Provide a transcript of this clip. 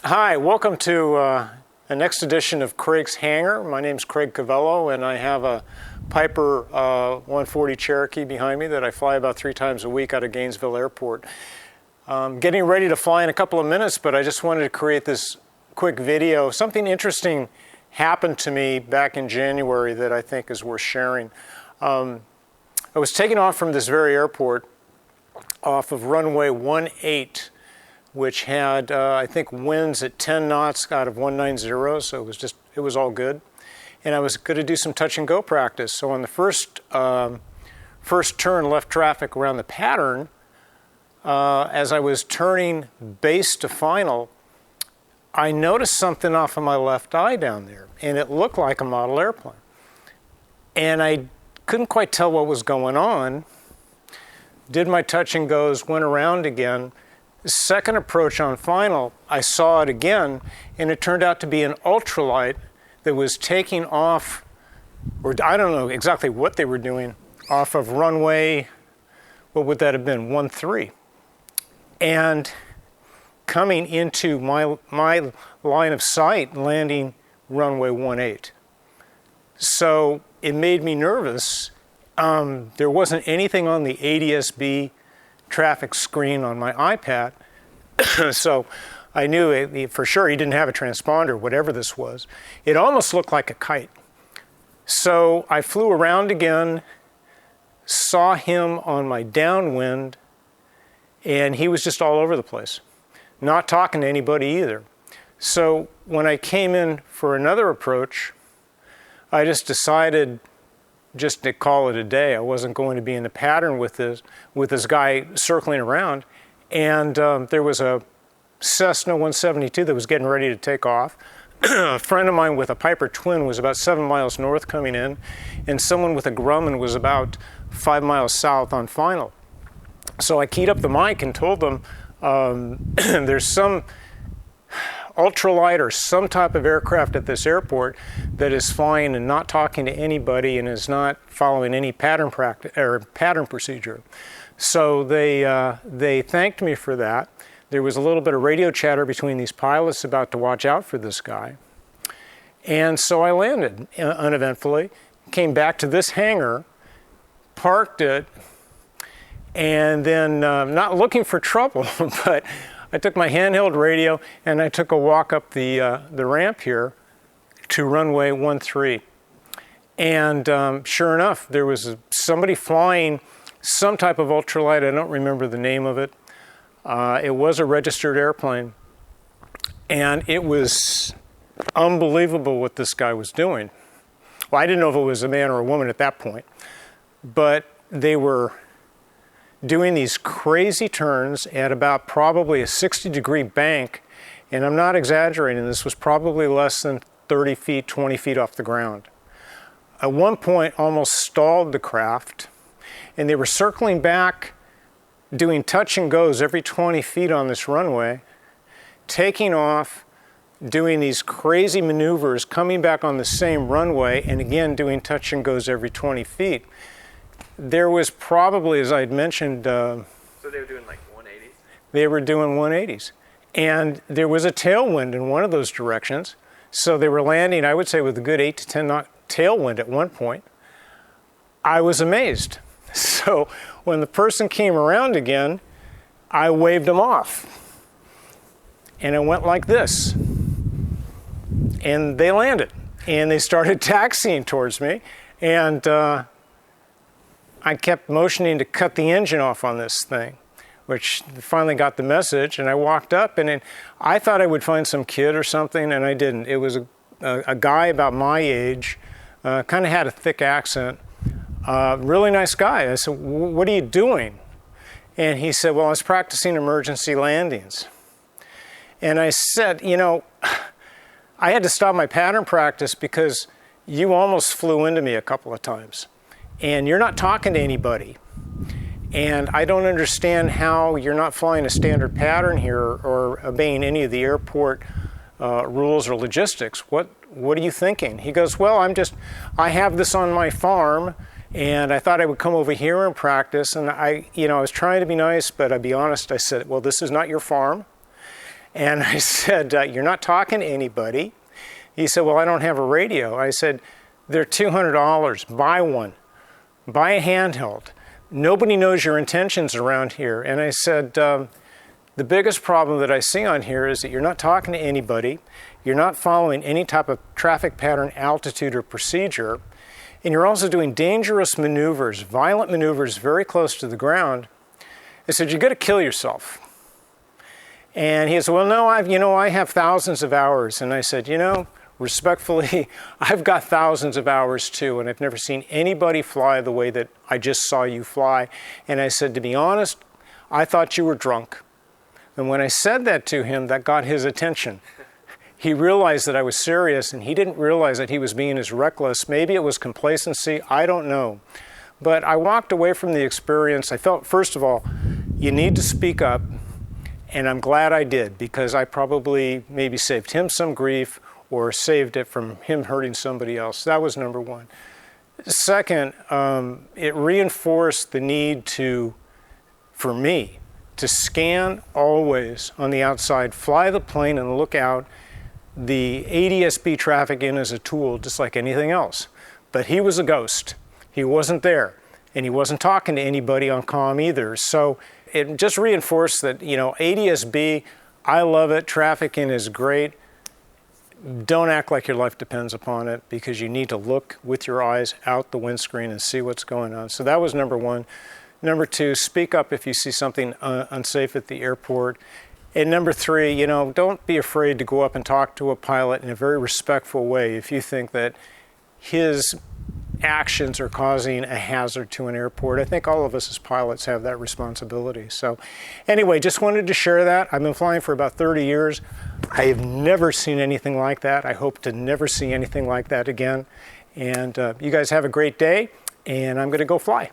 Hi, welcome to the next edition of Craig's Hangar. My name's Craig Cavello, and I have a Piper 140 Cherokee behind me that I fly about 3 times a week out of Gainesville Airport. Getting ready to fly in a couple of minutes, but I just wanted to create this quick video. Something interesting happened to me back in January that I think is worth sharing. I was taking off from this very airport off of runway 18, which had, I think, winds at 10 knots out of 190, so it was all good. And I was going to do some touch and go practice. So on the first turn left traffic around the pattern, as I was turning base to final, I noticed something off of my left eye down there, and it looked like a model airplane. And I couldn't quite tell what was going on. Did my touch and goes, went around again. The second approach on final, I saw it again, and it turned out to be an ultralight that was taking off, or I don't know exactly what they were doing, off of runway, what would that have been, 13. And coming into my line of sight, landing runway 18. So it made me nervous. There wasn't anything on the ADS-B traffic screen on my iPad, so I knew for sure he didn't have a transponder, whatever this was. It almost looked like a kite. So I flew around again, saw him on my downwind, and he was just all over the place, not talking to anybody either. So when I came in for another approach, I just decided just to call it a day. I wasn't going to be in the pattern with this guy circling around. And there was a Cessna 172 that was getting ready to take off. A friend of mine with a Piper Twin was about 7 miles north coming in, and someone with a Grumman was about 5 miles south on final. So I keyed up the mic and told them there's some ultralight or some type of aircraft at this airport that is flying and not talking to anybody and is not following any pattern practice or pattern procedure. So they thanked me for that. There was a little bit of radio chatter between these pilots about to watch out for this guy. And so I landed uneventfully, came back to this hangar, parked it, and then not looking for trouble, but I took my handheld radio and I took a walk up the ramp here to runway 13. And sure enough, there was somebody flying some type of ultralight. I don't remember the name of it. It was a registered airplane. And it was unbelievable what this guy was doing. Well, I didn't know if it was a man or a woman at that point. But they were doing these crazy turns at about probably a 60-degree bank, and I'm not exaggerating, this was probably less than 30 feet, 20 feet off the ground. At one point, almost stalled the craft, and they were circling back, doing touch and goes every 20 feet on this runway, taking off, doing these crazy maneuvers, coming back on the same runway, and again doing touch and goes every 20 feet. There was probably, as I had mentioned... so they were doing like 180s? They were doing 180s. And there was a tailwind in one of those directions. So they were landing, I would say, with a good 8 to 10 knot tailwind at one point. I was amazed. So when the person came around again, I waved them off. And it went like this. And they landed. And they started taxiing towards me. And I kept motioning to cut the engine off on this thing, which finally got the message, and I walked up, and I thought I would find some kid or something, and I didn't. It was a guy about my age, kind of had a thick accent, really nice guy. I said, "What are you doing?" And he said, "Well, I was practicing emergency landings." And I said, "You know, I had to stop my pattern practice because you almost flew into me a couple of times. And you're not talking to anybody. And I don't understand how you're not flying a standard pattern here or obeying any of the airport rules or logistics. What are you thinking?" He goes, "Well, I have this on my farm, and I thought I would come over here and practice. And I was trying to be nice, but I'll be honest, I said, well, this is not your farm. And I said, you're not talking to anybody. He said, well, I don't have a radio. I said, they're $200. Buy one. Buy a handheld. Nobody knows your intentions around here. And I said, the biggest problem that I see on here is that you're not talking to anybody. You're not following any type of traffic pattern, altitude, or procedure. And you're also doing dangerous maneuvers, violent maneuvers very close to the ground. I said, you're going to kill yourself. And he said, well, no, I have thousands of hours. And I said, respectfully, I've got thousands of hours too, and I've never seen anybody fly the way that I just saw you fly. And I said, to be honest, I thought you were drunk. And when I said that to him, that got his attention. He realized that I was serious, and he didn't realize that he was being as reckless. Maybe it was complacency, I don't know. But I walked away from the experience. I felt, first of all, you need to speak up, and I'm glad I did, because I probably maybe saved him some grief or saved it from him hurting somebody else. That was number one. Second, it reinforced the need for me, to scan always on the outside, fly the plane and look out. The ADS-B traffic in as a tool, just like anything else. But he was a ghost. He wasn't there, and he wasn't talking to anybody on comm either. So it just reinforced that, ADS-B, I love it. Traffic in is great. Don't act like your life depends upon it, because you need to look with your eyes out the windscreen and see what's going on. So that was number one. Number two, speak up if you see something unsafe at the airport. And number three, don't be afraid to go up and talk to a pilot in a very respectful way if you think that his actions are causing a hazard to an airport. I think all of us as pilots have that responsibility. So anyway, just wanted to share that. I've been flying for about 30 years. I have never seen anything like that. I hope to never see anything like that again. And you guys have a great day, and I'm going to go fly.